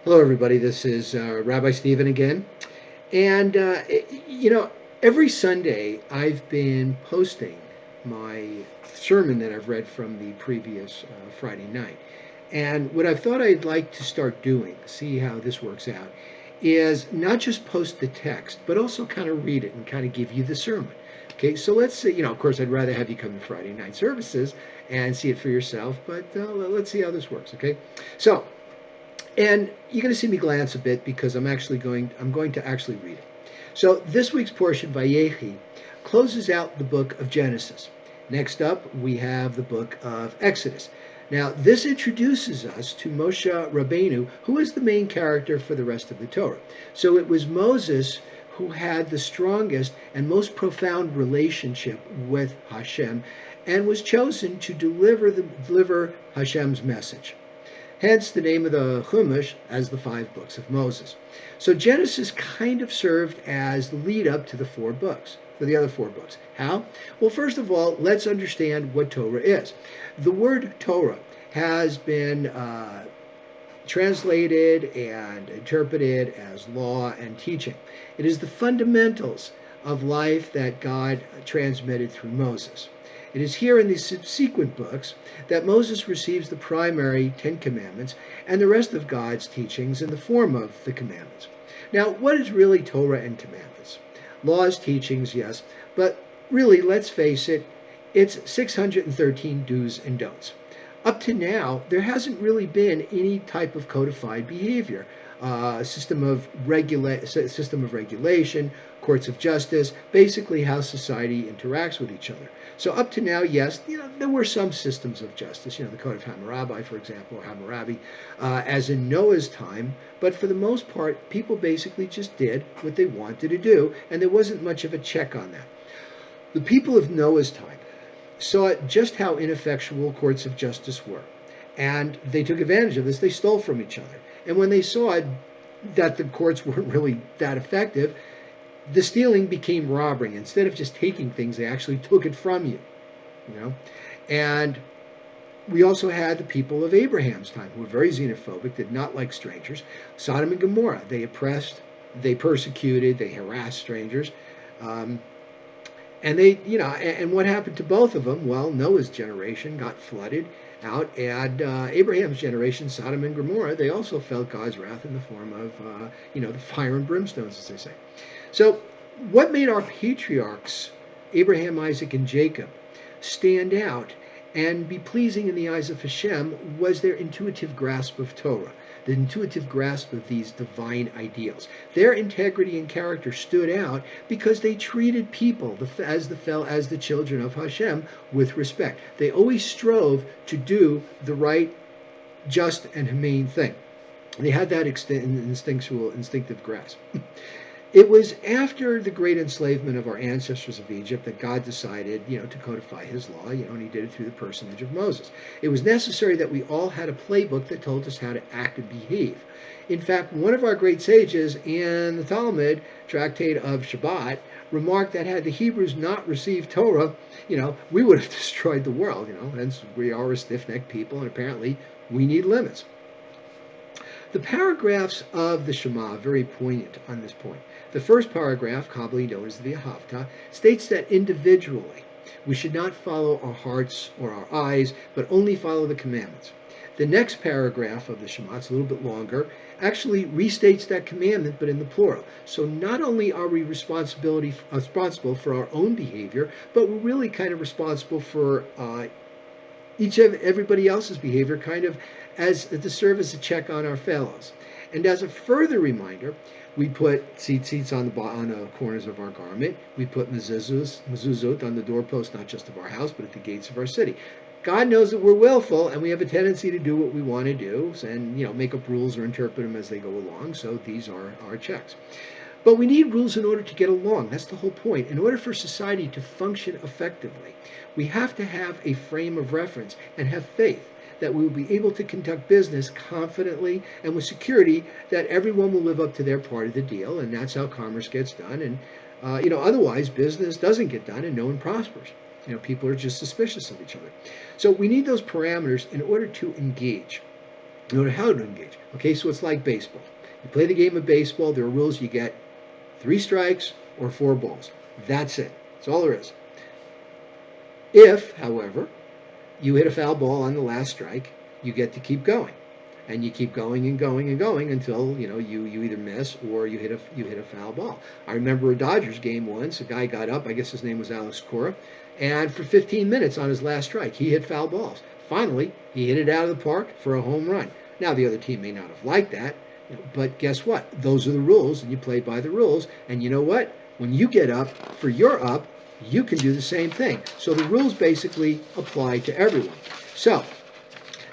Hello, everybody. This is Rabbi Stephen again. And, every Sunday I've been posting my sermon that I've read from the previous Friday night. And what I thought I'd like to start doing, see how this works out, is not just post the text, but also kind of read it and kind of give you the sermon. Okay, so let's say, of course, I'd rather have you come to Friday night services and see it for yourself, but let's see how this works, okay? So, and you're going to see me glance a bit because I'm going to actually read it. So this week's portion, Vayechi, closes out the book of Genesis. Next up, we have the book of Exodus. Now, this introduces us to Moshe Rabbeinu, who is the main character for the rest of the Torah. So it was Moses who had the strongest and most profound relationship with Hashem and was chosen to deliver Hashem's message. Hence the name of the Chumash as the five books of Moses. So Genesis kind of served as the lead up to the other four books. How? Well, first of all, let's understand what Torah is. The word Torah has been translated and interpreted as law and teaching. It is the fundamentals of life that God transmitted through Moses. It is here in these subsequent books that Moses receives the primary Ten Commandments and the rest of God's teachings in the form of the commandments. Now, what is really Torah and commandments? Laws, teachings, yes, but really, let's face it, it's 613 do's and don'ts. Up to now, there hasn't really been any type of codified behavior, system of regulation, courts of justice, basically how society interacts with each other. So up to now, yes, there were some systems of justice, the Code of Hammurabi, for example, or Hammurabi, as in Noah's time, but for the most part, people basically just did what they wanted to do, and there wasn't much of a check on that. The people of Noah's time saw just how ineffectual courts of justice were. And they took advantage of this. They stole from each other. And when they saw that the courts weren't really that effective, the stealing became robbery. Instead of just taking things, they actually took it from you. And we also had the people of Abraham's time who were very xenophobic, did not like strangers. Sodom and Gomorrah, they oppressed, they persecuted, they harassed strangers. And and what happened to both of them? Well, Noah's generation got flooded out, and Abraham's generation, Sodom and Gomorrah, they also felt God's wrath in the form of, the fire and brimstones, as they say. So, what made our patriarchs, Abraham, Isaac, and Jacob, stand out and be pleasing in the eyes of Hashem was their intuitive grasp of Torah, the intuitive grasp of these divine ideals. Their integrity and character stood out because they treated people as the children of Hashem with respect. They always strove to do the right, just, and humane thing. They had that instinctive grasp. It was after the great enslavement of our ancestors of Egypt that God decided, to codify his law, and he did it through the personage of Moses. It was necessary that we all had a playbook that told us how to act and behave. In fact, one of our great sages in the Talmud, tractate of Shabbat, remarked that had the Hebrews not received Torah, we would have destroyed the world, hence we are a stiff-necked people, and apparently we need limits. The paragraphs of the Shema are very poignant on this point. The first paragraph, commonly known as the Ahavta, states that individually we should not follow our hearts or our eyes, but only follow the commandments. The next paragraph of the Shema, it's a little bit longer, actually restates that commandment, but in the plural. So not only are we responsible for our own behavior, but we're really kind of responsible for everybody else's behavior, kind of as to serve as a check on our fellows. And as a further reminder, we put tzitzits on the corners of our garment. We put mezuzot on the doorpost, not just of our house, but at the gates of our city. God knows that we're willful, and we have a tendency to do what we want to do, and make up rules or interpret them as they go along. So these are our checks. But we need rules in order to get along. That's the whole point. In order for society to function effectively, we have to have a frame of reference and have faith that we will be able to conduct business confidently and with security that everyone will live up to their part of the deal, and that's how commerce gets done. And otherwise business doesn't get done and no one prospers. People are just suspicious of each other. So we need those parameters in order to engage. You know how to engage. Okay, so it's like baseball. You play the game of baseball, there are rules. You get 3 strikes or 4 balls. That's it. That's all there is. If, however, you hit a foul ball on the last strike, you get to keep going. And you keep going and going and going until you either miss or you hit a foul ball. I remember a Dodgers game once. A guy got up. I guess his name was Alex Cora, and for 15 minutes on his last strike, he hit foul balls. Finally, he hit it out of the park for a home run. Now the other team may not have liked that, but guess what? Those are the rules, and you play by the rules. And you know what? When you get up for your up, you can do the same thing. So the rules basically apply to everyone. So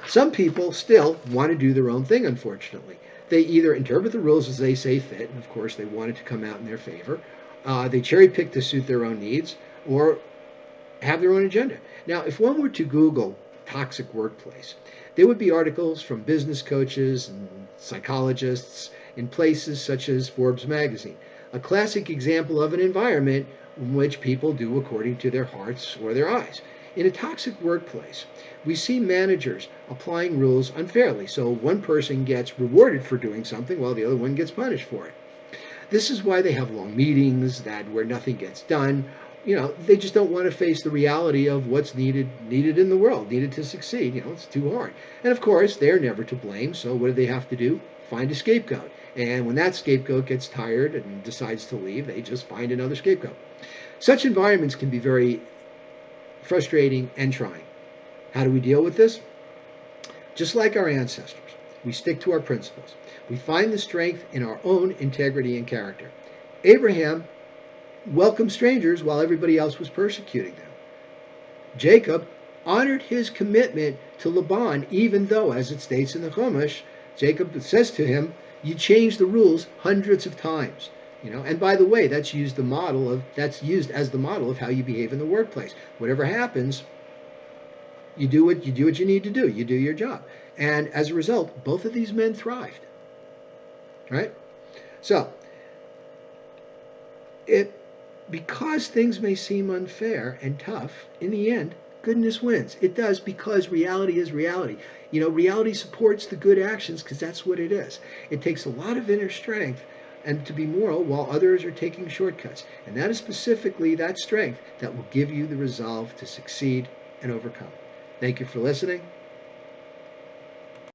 some people still want to do their own thing, unfortunately. They either interpret the rules as they say fit, and of course they want it to come out in their favor. They cherry pick to suit their own needs, or have their own agenda. Now, if one were to Google toxic workplace, there would be articles from business coaches and psychologists in places such as Forbes magazine. A classic example of an environment in which people do according to their hearts or their eyes. In a toxic workplace, we see managers applying rules unfairly, so one person gets rewarded for doing something while the other one gets punished for it. This is why they have long meetings where nothing gets done. They just don't want to face the reality of what's needed in the world, needed to succeed. It's too hard. And of course, they're never to blame, so what do they have to do? Find a scapegoat. And when that scapegoat gets tired and decides to leave, they just find another scapegoat. Such environments can be very frustrating and trying. How do we deal with this? Just like our ancestors, we stick to our principles. We find the strength in our own integrity and character. Abraham welcomed strangers while everybody else was persecuting them. Jacob honored his commitment to Laban, even though, as it states in the Chumash, Jacob says to him, "You changed the rules hundreds of times." And by the way, that's used as the model of how you behave in the workplace. Whatever happens, you do what you need to do. You do your job. And as a result, both of these men thrived. Right? So, because things may seem unfair and tough, in the end, goodness wins. It does, because reality is reality. Reality supports the good actions because that's what it is. It takes a lot of inner strength and to be moral while others are taking shortcuts. And that is specifically that strength that will give you the resolve to succeed and overcome. Thank you for listening.